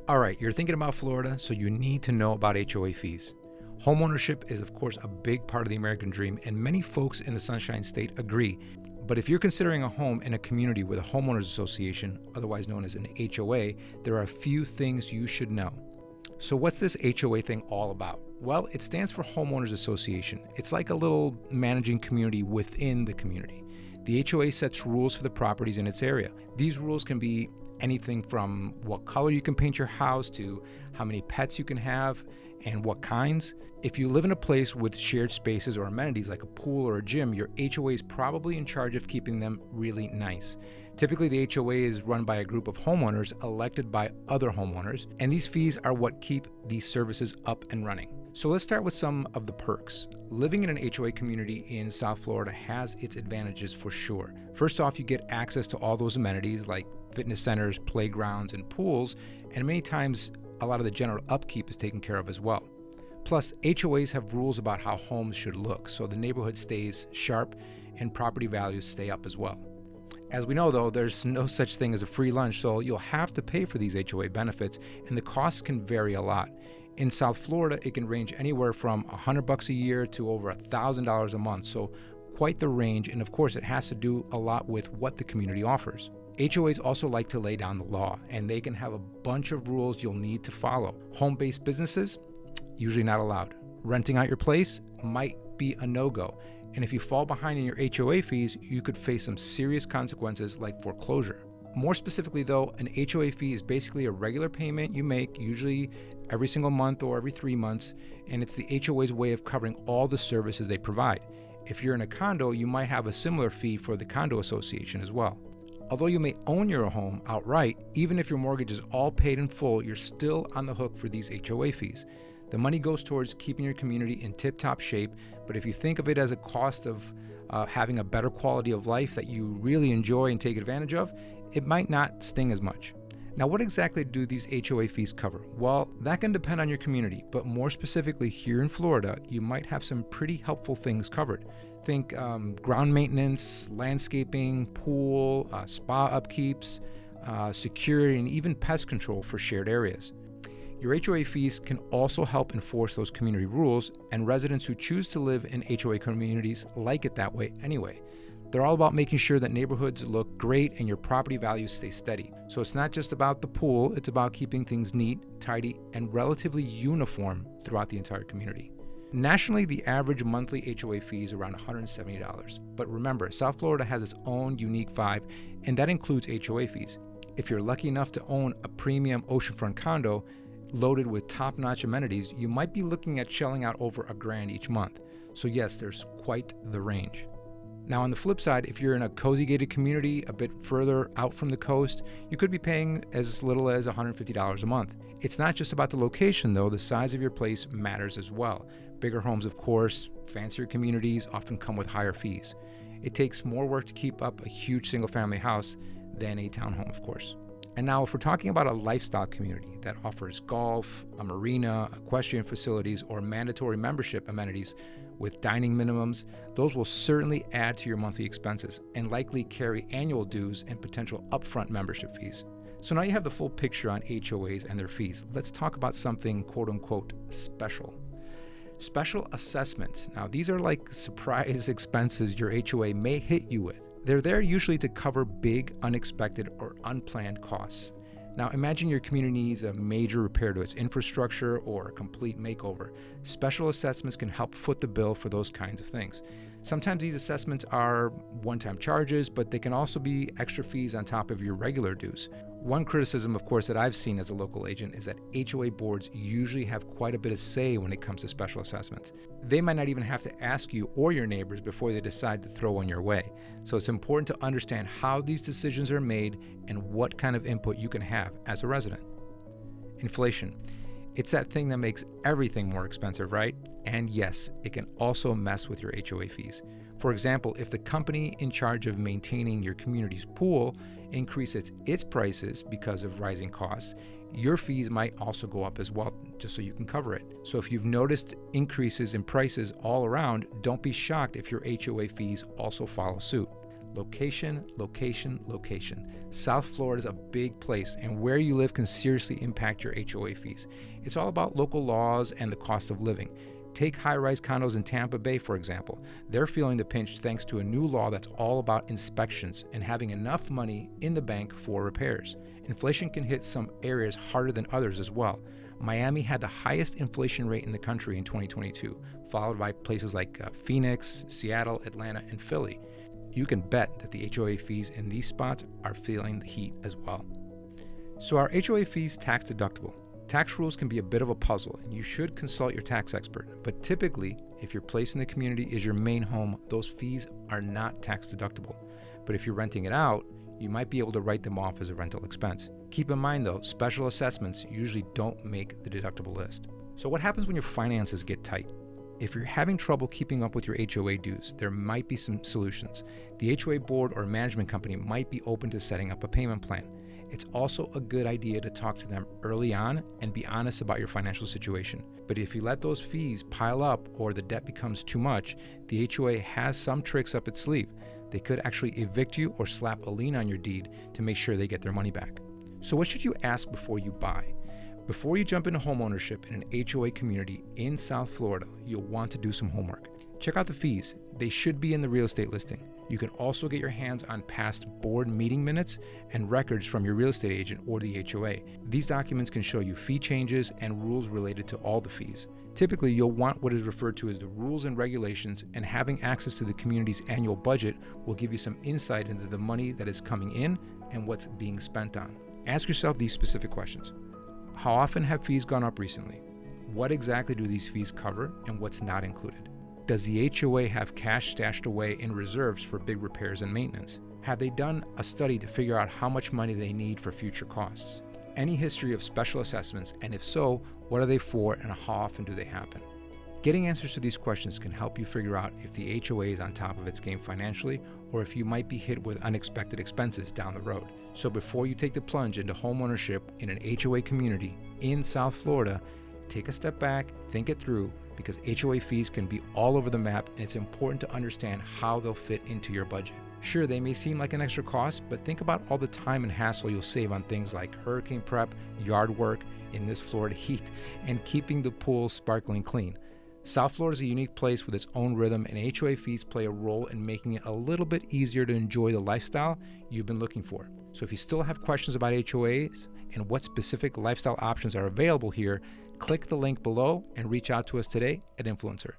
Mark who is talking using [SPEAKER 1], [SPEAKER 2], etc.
[SPEAKER 1] All right, you're thinking about Florida, so you need to know about HOA fees. Homeownership is, of course, a big part of the American dream, and many folks in the Sunshine State agree. But if you're considering a home in a community with a homeowners association, otherwise known as an HOA, there are a few things you should know. So what's this HOA thing all about? Well, it stands for Homeowners Association. It's like a little managing community within the community. The HOA sets rules for the properties in its area. These rules can be anything from what color you can paint your house to how many pets you can have and what kinds. If you live in a place with shared spaces or amenities like a pool or a gym, your HOA is probably in charge of keeping them really nice. Typically, the HOA is run by a group of homeowners elected by other homeowners, and these fees are what keep these services up and running. So let's start with some of the perks. Living in an HOA community in South Florida has its advantages for sure. First off, you get access to all those amenities like fitness centers, playgrounds, and pools, and many times a lot of the general upkeep is taken care of as well. Plus, HOAs have rules about how homes should look, so the neighborhood stays sharp and property values stay up as well. As we know, though, there's no such thing as a free lunch, so you'll have to pay for these HOA benefits, and the costs can vary a lot. In South Florida, it can range anywhere from $100 a year to over $1,000 a month, so quite the range, and of course, it has to do a lot with what the community offers. HOAs also like to lay down the law, and they can have a bunch of rules you'll need to follow. Home-based businesses, usually not allowed. Renting out your place might be a no-go. And if you fall behind in your HOA fees, you could face some serious consequences like foreclosure. More specifically though, an HOA fee is basically a regular payment you make, usually every single month or every 3 months, and it's the HOA's way of covering all the services they provide. If you're in a condo, you might have a similar fee for the condo association as well. Although you may own your home outright, even if your mortgage is all paid in full, you're still on the hook for these HOA fees. The money goes towards keeping your community in tip-top shape, but if you think of it as a cost of having a better quality of life that you really enjoy and take advantage of, it might not sting as much. Now, what exactly do these HOA fees cover? Well, that can depend on your community, but more specifically here in Florida, you might have some pretty helpful things covered. Think ground maintenance, landscaping, pool, spa upkeeps, security, and even pest control for shared areas. Your HOA fees can also help enforce those community rules, and residents who choose to live in HOA communities like it that way anyway. They're all about making sure that neighborhoods look great and your property values stay steady. So it's not just about the pool, it's about keeping things neat, tidy, and relatively uniform throughout the entire community. Nationally, the average monthly HOA fee is around $170. But remember, South Florida has its own unique vibe, and that includes HOA fees. If you're lucky enough to own a premium oceanfront condo loaded with top-notch amenities, you might be looking at shelling out over $1,000 each month. So yes, there's quite the range. Now on the flip side, if you're in a cozy gated community a bit further out from the coast, you could be paying as little as $150 a month. It's not just about the location though, the size of your place matters as well. Bigger homes, of course, fancier communities often come with higher fees. It takes more work to keep up a huge single-family house than a townhome, of course. And now if we're talking about a lifestyle community that offers golf, a marina, equestrian facilities, or mandatory membership amenities with dining minimums, those will certainly add to your monthly expenses and likely carry annual dues and potential upfront membership fees. So now you have the full picture on HOAs and their fees. Let's talk about something quote-unquote special. Special assessments. Now these are like surprise expenses your HOA may hit you with. They're there usually to cover big, unexpected, or unplanned costs. Now imagine your community needs a major repair to its infrastructure or a complete makeover. Special assessments can help foot the bill for those kinds of things. Sometimes these assessments are one-time charges, but they can also be extra fees on top of your regular dues. One criticism, of course, that I've seen as a local agent is that HOA boards usually have quite a bit of say when it comes to special assessments. They might not even have to ask you or your neighbors before they decide to throw one your way. So it's important to understand how these decisions are made and what kind of input you can have as a resident. Inflation. It's that thing that makes everything more expensive, right? And yes, it can also mess with your HOA fees. For example, if the company in charge of maintaining your community's pool increases its prices because of rising costs, your fees might also go up as well, just so you can cover it. So if you've noticed increases in prices all around, don't be shocked if your HOA fees also follow suit. Location, location, location. South Florida is a big place, and where you live can seriously impact your HOA fees. It's all about local laws and the cost of living. Take high-rise condos in Tampa Bay, for example. They're feeling the pinch thanks to a new law that's all about inspections and having enough money in the bank for repairs. Inflation can hit some areas harder than others as well. Miami had the highest inflation rate in the country in 2022, followed by places like Phoenix, Seattle, Atlanta, and Philly. You can bet that the HOA fees in these spots are feeling the heat as well. So are HOA fees tax deductible? Tax rules can be a bit of a puzzle, and you should consult your tax expert. But typically, if your place in the community is your main home, those fees are not tax deductible. But if you're renting it out, you might be able to write them off as a rental expense. Keep in mind though, special assessments usually don't make the deductible list. So what happens when your finances get tight? If you're having trouble keeping up with your HOA dues, there might be some solutions. The HOA board or management company might be open to setting up a payment plan. It's also a good idea to talk to them early on and be honest about your financial situation. But if you let those fees pile up or the debt becomes too much, the HOA has some tricks up its sleeve. They could actually evict you or slap a lien on your deed to make sure they get their money back. So what should you ask before you buy? Before you jump into homeownership in an HOA community in South Florida, you'll want to do some homework. Check out the fees. They should be in the real estate listing. You can also get your hands on past board meeting minutes and records from your real estate agent or the HOA. These documents can show you fee changes and rules related to all the fees. Typically, you'll want what is referred to as the rules and regulations, and having access to the community's annual budget will give you some insight into the money that is coming in and what's being spent on. Ask yourself these specific questions. How often have fees gone up recently? What exactly do these fees cover and what's not included? Does the HOA have cash stashed away in reserves for big repairs and maintenance? Have they done a study to figure out how much money they need for future costs? Any history of special assessments, and if so, what are they for and how often do they happen? Getting answers to these questions can help you figure out if the HOA is on top of its game financially or if you might be hit with unexpected expenses down the road. So before you take the plunge into homeownership in an HOA community in South Florida, take a step back, think it through, because HOA fees can be all over the map and it's important to understand how they'll fit into your budget. Sure, they may seem like an extra cost, but think about all the time and hassle you'll save on things like hurricane prep, yard work in this Florida heat, and keeping the pool sparkling clean. South Florida is a unique place with its own rhythm, and HOA fees play a role in making it a little bit easier to enjoy the lifestyle you've been looking for. So if you still have questions about HOAs and what specific lifestyle options are available here, click the link below and reach out to us today at Influencer.